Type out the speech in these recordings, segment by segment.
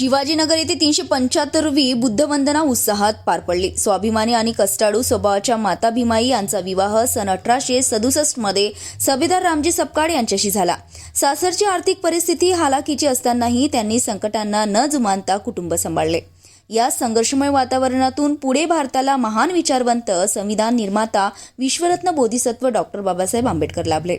शिवाजीनगर येथे 375वी बुद्धवंदना उत्साहात पार पडली। स्वाभिमानी आणि कष्टाळू स्वभावाच्या माता भीमाई यांचा विवाह सन 1867 मध्ये सबेदार रामजी सपकाळ यांच्याशी झाला। सासरची आर्थिक परिस्थिती हालाकीची असतानाही त्यांनी संकटांना न जुमानता कुटुंब सांभाळले। या संघर्षमय वातावरणातून पुढे भारताला महान विचारवंत, संविधान निर्माता, विश्वरत्न बोधिसत्व डॉक्टर बाबासाहेब आंबेडकर लाभले।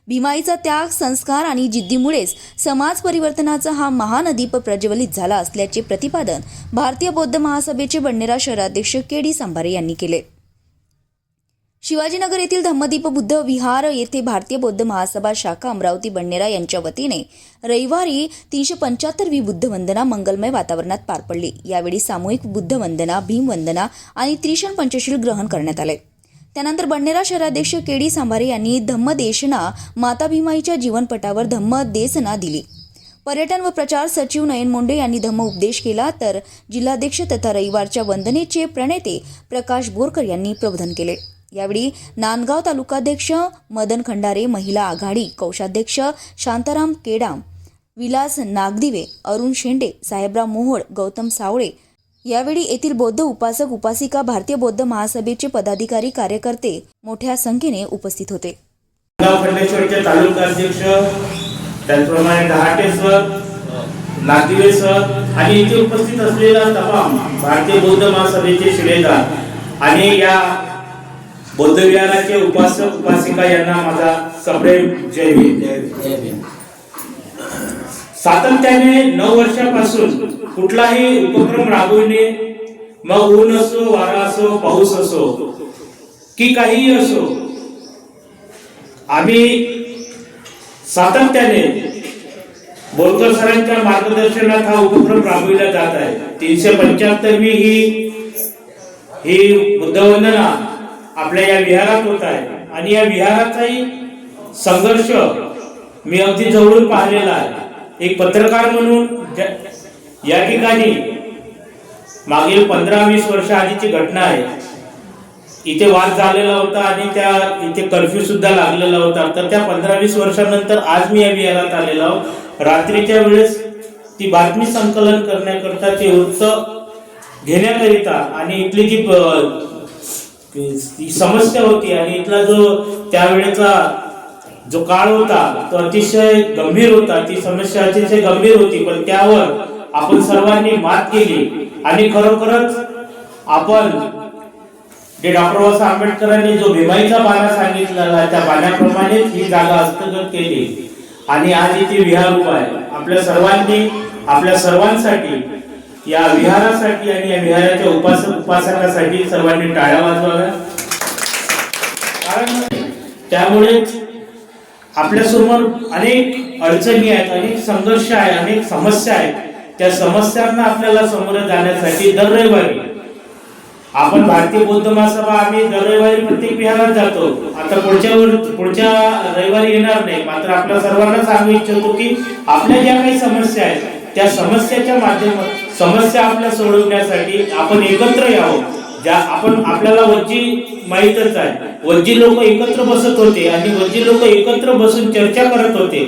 भीमाईचा त्याग, संस्कार आणि जिद्दीमुळेच समाज परिवर्तनाचा हा महानदीप प्रज्वलित झाला असल्याचे प्रतिपादन भारतीय बौद्ध महासभेचे बडनेरा शहराध्यक्ष के.डी. सांभारे यांनी केले। शिवाजीनगर येथील धम्मदीप बुद्ध विहार येथे भारतीय बौद्ध महासभा शाखा अमरावती बडनेरा यांच्या वतीने रविवारी 375वी बुद्धवंदना मंगलमय वातावरणात पार पडली। यावेळी सामूहिक बुद्धवंदना, भीमवंदना आणि त्रिशण पंचशील ग्रहण करण्यात आले। त्यानंतर बडनेरा शहराध्यक्ष के.डी. सांभारे यांनी धम्मदेशना माता भीमाईच्या जीवनपटावर धम्मदेसना दिली। पर्यटन व प्रचार सचिव नयन मुंडे यांनी धम्म उपदेश केला, तर जिल्हाध्यक्ष तथा रविवारच्या वंदनेचे प्रणेते प्रकाश बोरकर यांनी प्रबोधन केले। यावेळी नांदगाव तालुकाध्यक्ष मदन खंडारे, महिला आघाडी कोषाध्यक्ष शांताराम केडाम, विलास नागदिवे, अरुण शेंडे, साहेबराव मोहोळ, गौतम सावळे, यावेळी येथील बौद्ध उपासक उपासिका, भारतीय बौद्ध महासभेचे पदाधिकारी, कार्यकर्ते मोठ्या संख्येने उपस्थित होते। खंडेश्वरचे तालुकाध्यक्ष, त्याचप्रमाणे दहाटे सर, नागदिवे सर आणि इथे उपस्थित असलेला तमाम भारतीय बौद्ध महासभेचे शिलेदार आणि या बौद्ध विहाराचे उपासक उपासिका यांना माझा सप्रेम जय भीम। सातत्याने 9 वर्षापासून कुठलाही उपक्रम राबवणे, मग ऊन असो, वारा असो, पाऊस असो की काहीही असो, आम्ही सातत्याने बोरकर सरांच्या मार्गदर्शनात हा उपक्रम राबविला जात आहे। 375वी ही बुद्धवंदना आपल्या या विहारात होत आहे आणि या विहाराचाही संघर्ष मी अगदी जवळून पाहिलेला आहे। एक पत्रकार म्हणून या ठिकाणी मागील 15-20 वर्ष आधीची घटना आहे। इथे वाद झालेला होता आणि त्या इथे कर्फ्यू सुद्धा लागलेला होता। तर त्या 15-20 वर्षानंतर आज मी या विहारात आलेलो आहोत। रात्रीच्या वेळेस ती बातमी संकलन करण्याकरता, ते वृत्त घेण्याकरिता आणि इथली जी समस्या होती आणि इथला जो त्यावेळेचा जो काळ होता तो अतिशय गंभीर होता, ती समस्या अतिशय गंभीर होती, पण त्यावर आपण सर्वांनी मात केली आणि खरोखरच आपण जे डॉक्टर बाबासाहेब आंबेडकरांनी जो भीमाईचा बाणा सांगितलेला त्या बाण्याप्रमाणे ही जागा हस्तगत केली आणि आज इथे विहार उभा आहे। आपल्या सर्वांनी, आपल्या सर्वांसाठी, या विहारासाठी आणि या विहाराच्या उपासक उपासकासाठी सर्वांनी टाळ्या वाजवाव्या, कारण त्यामुळे आपल्या समोर अनेक अडचणी आहेत, अनेक संघर्ष आहे, अनेक समस्या आहेत। त्या समस्यांना आपल्याला सामोरे जाण्यासाठी दर रविवारी आपण भारतीय बौद्ध महासभा आम्ही दर रविवारी प्रत्येक विहारात जातो। आता पुढच्या रविवारी येणार नाही, मात्र आपल्या सर्वांना सांगू इच्छितो की आपल्या ज्या काही समस्या आहेत त्या समस्याच्या माध्यमातून समस्या आपल्या सोडवण्यासाठी आपण एकत्र यावं। आपण आपल्याला वज्जी माहीतच आहे, वज्जी लोक एकत्र बसत होते आणि वज्जी लोक एकत्र बसून चर्चा करत होते,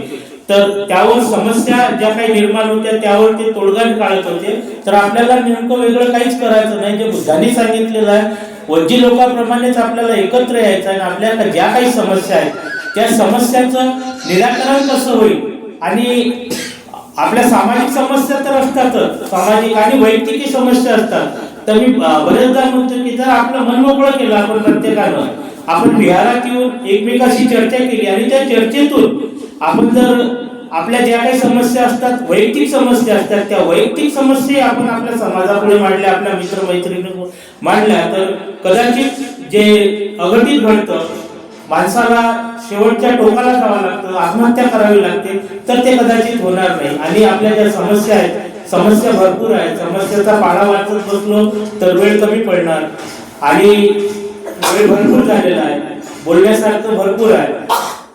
तर त्यावर समस्या ज्या काही निर्माण होत्या त्यावर ते तोडगा काढत होते। तर आपल्याला नेमकं वेगळं काहीच करायचं नाही, जे बुद्धांनी सांगितलेलं आहे वज्जी लोकांप्रमाणेच आपल्याला एकत्र यायचं आणि आपल्याला ज्या काही समस्या आहेत त्या समस्याचं निराकरण कसं होईल। आणि आपल्या सामाजिक समस्या तर असतातच, सामाजिक आणि वैयक्तिक समस्या असतात। तर मी बरेचदा म्हणतो की जर आपलं मन मोकळं केलं आपण प्रत्येकानं, आपण विहारात येऊन एकमेकाशी चर्चा केली आणि त्या चर्चेतून आपण जर आपल्या ज्या काही समस्या असतात, वैयक्तिक समस्या असतात, त्या वैयक्तिक समस्या आपण आपल्या समाजापुढे मांडल्या, आपल्या मित्रमैत्रिणी मांडल्या, तर कदाचित जे अघटित घडतं, माणसाला शेवटच्या टोकाला जावं लागतं, आत्महत्या करावी लागते, तर ते कदाचित होणार नाही। आणि आपल्या ज्या समस्या आहेत, समस्या भरपूर आहेत, समस्याचा पाढा वाचत बसलो तर वेळ कमी पडणार आणि वेळ भरपूर झालेला आहे, बोलण्यासारखं भरपूर आहे,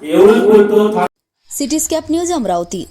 एवढंच बोलतो। सिटीस्कॅप न्यूज अमरावती।